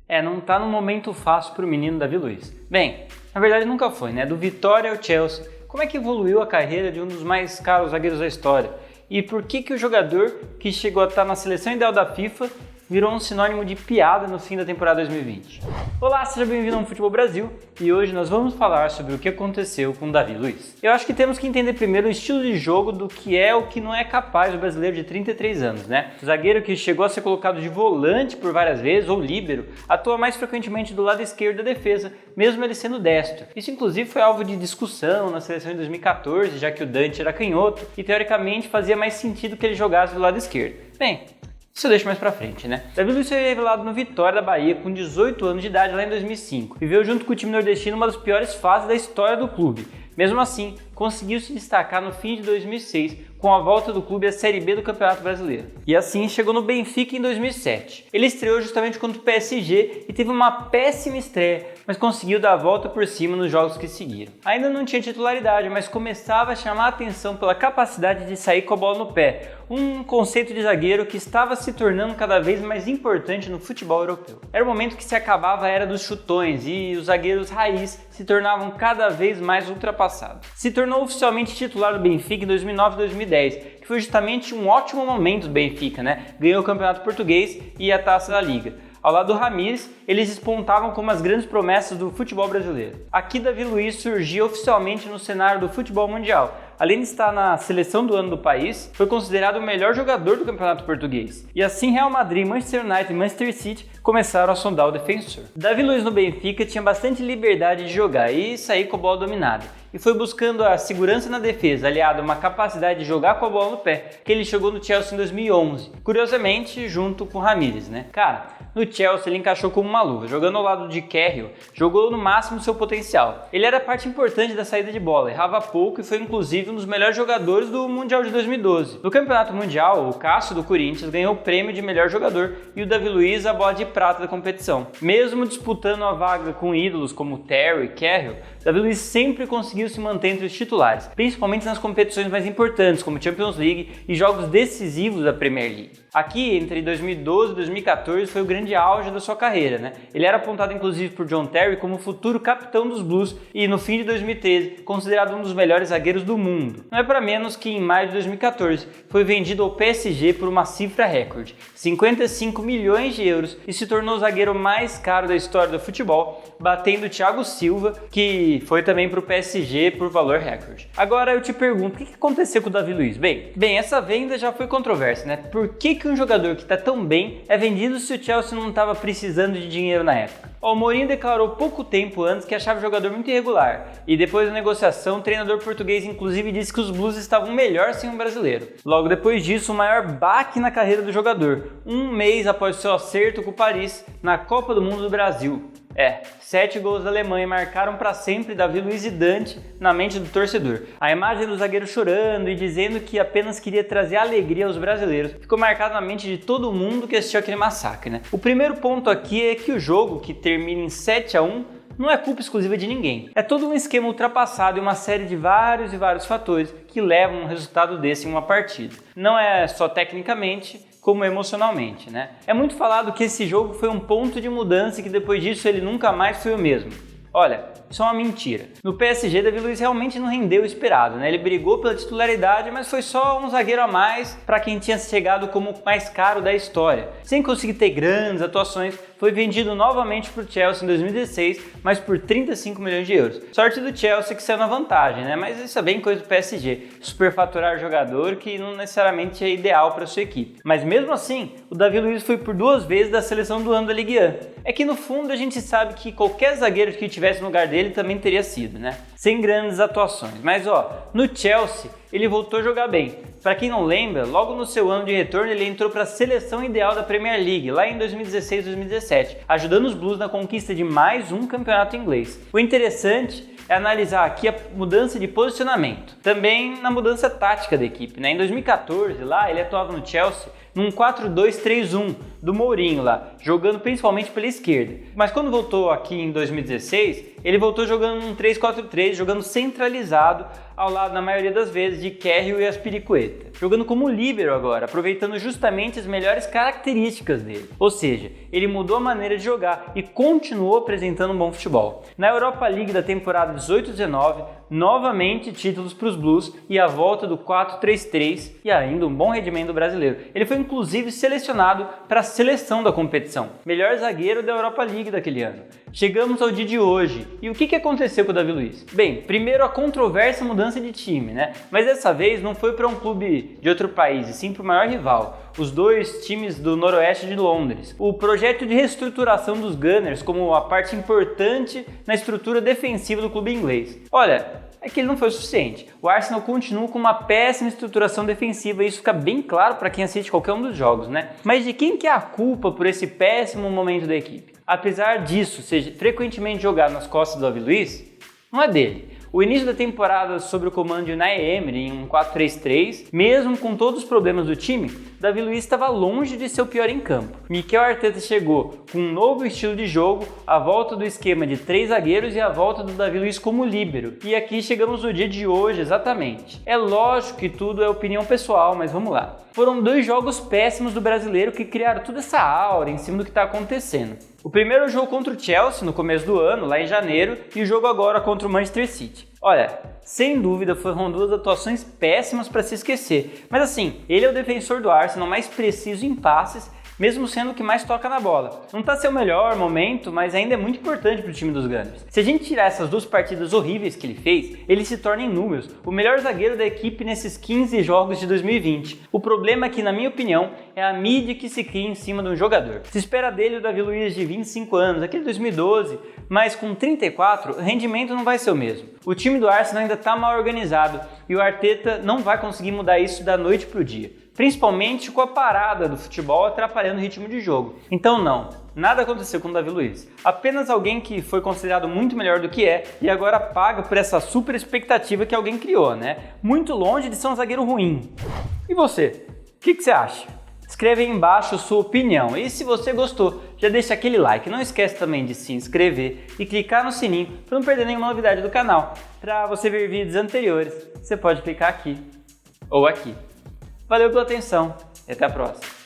Não tá num momento fácil pro menino Davi Luiz. Bem, na verdade nunca foi, né? Do Vitória ao Chelsea, como é que evoluiu a carreira de um dos mais caros zagueiros da história? E por que o jogador que chegou a estar na seleção ideal da FIFA virou um sinônimo de piada no fim da temporada 2020? Olá, seja bem-vindo ao Futebol Brasil e hoje nós vamos falar sobre o que aconteceu com o Davi Luiz. Eu acho que temos que entender primeiro o estilo de jogo do que é o que não é capaz o brasileiro de 33 anos, né? O zagueiro que chegou a ser colocado de volante por várias vezes, ou líbero, atua mais frequentemente do lado esquerdo da defesa, mesmo ele sendo destro. Isso inclusive foi alvo de discussão na seleção de 2014, já que o Dante era canhoto e teoricamente fazia mais sentido que ele jogasse do lado esquerdo. Bem, isso eu deixo mais pra frente, né? Davi Luiz foi revelado no Vitória da Bahia com 18 anos de idade lá em 2005. Viveu junto com o time nordestino uma das piores fases da história do clube. Mesmo assim, conseguiu se destacar no fim de 2006 com a volta do clube à Série B do Campeonato Brasileiro. E assim chegou no Benfica em 2007. Ele estreou justamente contra o PSG e teve uma péssima estreia, mas conseguiu dar a volta por cima nos jogos que seguiram. Ainda não tinha titularidade, mas começava a chamar a atenção pela capacidade de sair com a bola no pé, um conceito de zagueiro que estava se tornando cada vez mais importante no futebol europeu. Era o momento que se acabava a era dos chutões e os zagueiros raiz se tornavam cada vez mais ultrapassados. Se tornou oficialmente titular do Benfica em 2009 e 2010, que foi justamente um ótimo momento do Benfica, né? Ganhou o Campeonato Português e a Taça da Liga. Ao lado do Ramires, eles despontavam como as grandes promessas do futebol brasileiro. Aqui Davi Luiz surgiu oficialmente no cenário do futebol mundial. Além de estar na seleção do ano do país, foi considerado o melhor jogador do campeonato português. E assim Real Madrid, Manchester United e Manchester City começaram a sondar o defensor. Davi Luiz no Benfica tinha bastante liberdade de jogar e sair com a bola dominada. E foi buscando a segurança na defesa, aliado a uma capacidade de jogar com a bola no pé, que ele chegou no Chelsea em 2011. Curiosamente, junto com o Ramires, né? Cara, no Chelsea ele encaixou como uma luva, jogando ao lado de Cahill, jogou no máximo seu potencial. Ele era parte importante da saída de bola, errava pouco e foi inclusive um dos melhores jogadores do Mundial de 2012. No Campeonato Mundial, o Cássio do Corinthians ganhou o prêmio de melhor jogador e o Davi Luiz a bola de prata da competição. Mesmo disputando a vaga com ídolos como Terry e Cahill, Davi Luiz sempre conseguiu se manter entre os titulares, principalmente nas competições mais importantes como Champions League e jogos decisivos da Premier League. Aqui, entre 2012 e 2014, foi o grande auge da sua carreira, né? Ele era apontado inclusive por John Terry como futuro capitão dos Blues e no fim de 2013, considerado um dos melhores zagueiros do mundo. Não é para menos que em maio de 2014 foi vendido ao PSG por uma cifra recorde, 55 milhões de euros, e se tornou o zagueiro mais caro da história do futebol, batendo Thiago Silva, que foi também para o PSG por valor recorde. Agora eu te pergunto, o que aconteceu com o Davi Luiz? Bem, essa venda já foi controversa, né? Por que um jogador que está tão bem é vendido se o Chelsea não estava precisando de dinheiro na época? O Mourinho declarou pouco tempo antes que achava o jogador muito irregular, e depois da negociação, o treinador português inclusive disse que os Blues estavam melhor sem um brasileiro. Logo depois disso, o maior baque na carreira do jogador, um mês após seu acerto com o Paris na Copa do Mundo do Brasil. 7 gols da Alemanha marcaram para sempre Davi Luiz e Dante na mente do torcedor. A imagem do zagueiro chorando e dizendo que apenas queria trazer alegria aos brasileiros ficou marcada na mente de todo mundo que assistiu aquele massacre, né? O primeiro ponto aqui é que o jogo, que termina em 7-1, não é culpa exclusiva de ninguém. É todo um esquema ultrapassado e uma série de vários fatores que levam a um resultado desse em uma partida. Não é só tecnicamente, como emocionalmente, né? É muito falado que esse jogo foi um ponto de mudança e que depois disso ele nunca mais foi o mesmo. Olha, isso é uma mentira. No PSG, Davi Luiz realmente não rendeu o esperado, né? Ele brigou pela titularidade, mas foi só um zagueiro a mais para quem tinha chegado como o mais caro da história. Sem conseguir ter grandes atuações, foi vendido novamente para o Chelsea em 2016, mas por 35 milhões de euros. Sorte do Chelsea que saiu na vantagem, né? Mas isso é bem coisa do PSG. Superfaturar jogador que não necessariamente é ideal para sua equipe. Mas mesmo assim, o Davi Luiz foi por 2 vezes da seleção do ano da Ligue 1. É que no fundo a gente sabe que qualquer zagueiro que tivesse no lugar dele também teria sido, né? Sem grandes atuações. Mas no Chelsea ele voltou a jogar bem. Para quem não lembra, logo no seu ano de retorno ele entrou para a seleção ideal da Premier League, lá em 2016-2017, ajudando os Blues na conquista de mais um campeonato inglês. O interessante é analisar aqui a mudança de posicionamento, também na mudança tática da equipe, né? Em 2014, lá ele atuava no Chelsea num 4-2-3-1 do Mourinho lá, jogando principalmente pela esquerda. Mas quando voltou aqui em 2016, ele voltou jogando num 3-4-3, jogando centralizado ao lado, na maioria das vezes, de Cahill e Azpilicueta. Jogando como líbero agora, aproveitando justamente as melhores características dele. Ou seja, ele mudou a maneira de jogar e continuou apresentando um bom futebol. Na Europa League da temporada 18-19, novamente títulos para os Blues e a volta do 4-3-3 e ainda um bom rendimento brasileiro. Ele foi inclusive selecionado para a seleção da competição, melhor zagueiro da Europa League daquele ano. Chegamos ao dia de hoje. E o que aconteceu com o Davi Luiz? Bem, primeiro a controversa mudança de time, né? Mas dessa vez não foi para um clube de outro país, e sim para o maior rival, os dois times do noroeste de Londres. O projeto de reestruturação dos Gunners como a parte importante na estrutura defensiva do clube inglês. Olha, é que ele não foi o suficiente. O Arsenal continua com uma péssima estruturação defensiva e isso fica bem claro para quem assiste qualquer um dos jogos, né? Mas de quem que é a culpa por esse péssimo momento da equipe? Apesar disso ser frequentemente jogado nas costas do Davi Luiz, não é dele. O início da temporada sob o comando de Unai Emery em um 4-3-3, mesmo com todos os problemas do time, Davi Luiz estava longe de ser o pior em campo. Mikel Arteta chegou com um novo estilo de jogo, a volta do esquema de 3 zagueiros e a volta do Davi Luiz como líbero. E aqui chegamos no dia de hoje exatamente. É lógico que tudo é opinião pessoal, mas vamos lá. Foram 2 jogos péssimos do brasileiro que criaram toda essa aura em cima do que está acontecendo. O primeiro é o jogo contra o Chelsea no começo do ano, lá em janeiro, e o jogo agora contra o Manchester City. Olha, sem dúvida foram 2 atuações péssimas para se esquecer, mas assim, ele é o defensor do Arsenal mais preciso em passes, mesmo sendo o que mais toca na bola. Não está seu melhor momento, mas ainda é muito importante para o time dos Gunners. Se a gente tirar essas 2 partidas horríveis que ele fez, ele se torna em números o melhor zagueiro da equipe nesses 15 jogos de 2020. O problema aqui, na minha opinião, é a mídia que se cria em cima de um jogador. Se espera dele o Davi Luiz de 25 anos, aquele 2012, mas com 34, o rendimento não vai ser o mesmo. O time do Arsenal ainda está mal organizado e o Arteta não vai conseguir mudar isso da noite para o dia. Principalmente com a parada do futebol atrapalhando o ritmo de jogo. Então não, nada aconteceu com o Davi Luiz. Apenas alguém que foi considerado muito melhor do que é e agora paga por essa super expectativa que alguém criou, né? Muito longe de ser um zagueiro ruim. E você? O que você acha? Escreve aí embaixo sua opinião. E se você gostou, já deixa aquele like. Não esquece também de se inscrever e clicar no sininho para não perder nenhuma novidade do canal. Para você ver vídeos anteriores, você pode clicar aqui ou aqui. Valeu pela atenção e até a próxima.